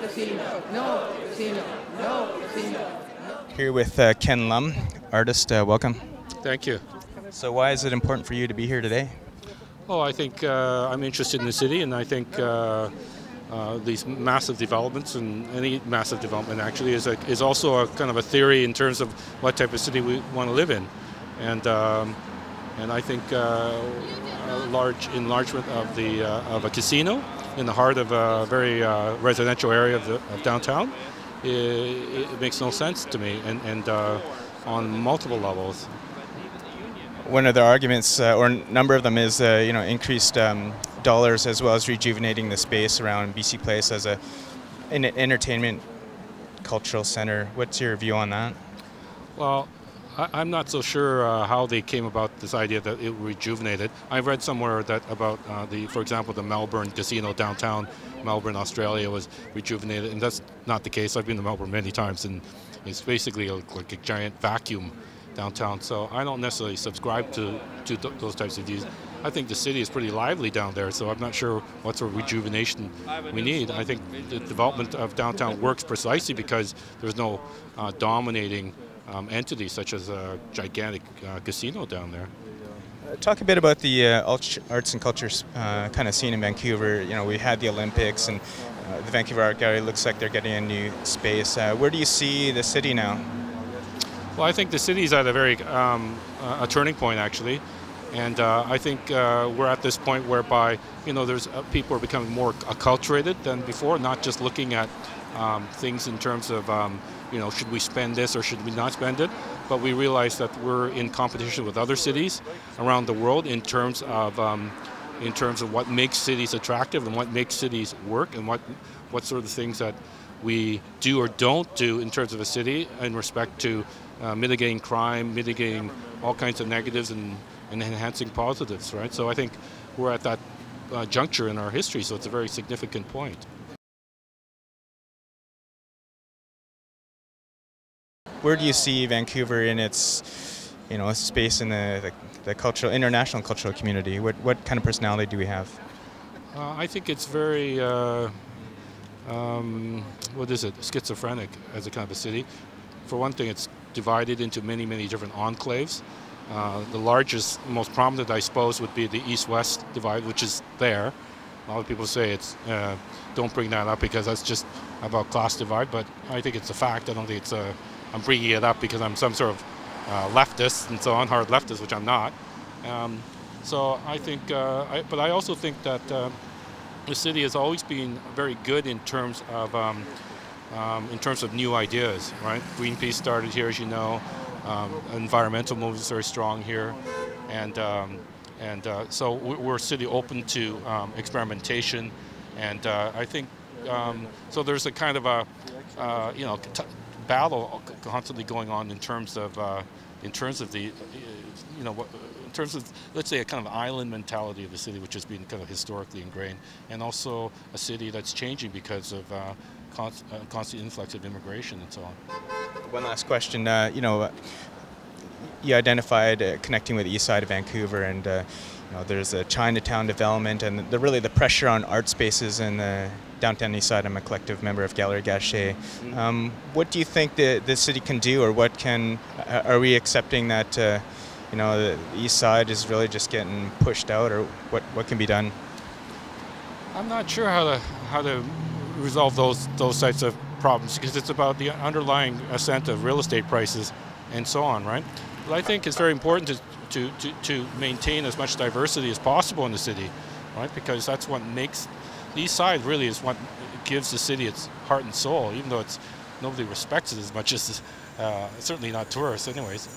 casino, no casino, no casino. Here with Ken Lum, artist. Welcome. Thank you. So why is it important for you to be here today? Well, I think I'm interested in the city, and I think these massive developments, and any massive development actually, is also a kind of a theory in terms of what type of city we want to live in, and I think a large enlargement of a casino in the heart of a very residential area of downtown, it makes no sense to me, and on multiple levels. One of the arguments, or a number of them, is increased dollars as well as rejuvenating the space around BC Place as an entertainment cultural center. What's your view on that? Well, I'm not so sure how they came about this idea that it rejuvenated. I've read somewhere that about for example, the Melbourne casino downtown Melbourne, Australia, was rejuvenated, and that's not the case. I've been to Melbourne many times, and it's basically like a giant vacuum downtown. So I don't necessarily subscribe to those types of views. I think the city is pretty lively down there, so I'm not sure what sort of rejuvenation we need. I think the development of downtown works precisely because there's no dominating entities such as a gigantic casino down there. Talk a bit about the arts and culture kind of scene in Vancouver. We had the Olympics, and the Vancouver Art Gallery looks like they're getting a new space. Where do you see the city now? Well, I think the city's at a turning point, actually, and I think we're at this point whereby there's people are becoming more acculturated than before, not just looking at things in terms of should we spend this or should we not spend it, but we realize that we're in competition with other cities around the world in terms of what makes cities attractive and what makes cities work, and what sort of things that we do or don't do in terms of a city in respect to mitigating crime, mitigating all kinds of negatives, and enhancing positives, right? So I think we're at that juncture in our history, so it's a very significant point. Where do you see Vancouver in its space in the international cultural community? What kind of personality do we have? I think it's very schizophrenic as a kind of a city. For one thing, it's divided into many different enclaves. The largest, most prominent, I suppose, would be the east-west divide, which is there. A lot of people say it's don't bring that up because that's just about class divide, but I think it's a fact. I don't think it's I'm bringing it up because I'm some sort of leftist and so on, hard leftist, which I'm not. So I think, but I also think that the city has always been very good in terms of new ideas, right? Greenpeace started here, as you know. Environmental movement is very strong here, and so we're a city open to experimentation, and I think so. There's a kind of a battle constantly going on in terms of let's say a kind of island mentality of the city, which has been kind of historically ingrained, and also a city that's changing because of constant influx of immigration and so on. One last question. You identified connecting with the east side of Vancouver, and there's a Chinatown development, and really the pressure on art spaces in the downtown east side. I'm a collective member of Galerie Gachet. What do you think the city can do, or are we accepting that the east side is really just getting pushed out, or what can be done? I'm not sure how to resolve those types of problems, because it's about the underlying ascent of real estate prices and so on, right? But I think it's very important to maintain as much diversity as possible in the city, right? Because that's what makes the east side really is what gives the city its heart and soul, even though nobody respects it as much as certainly not tourists anyways.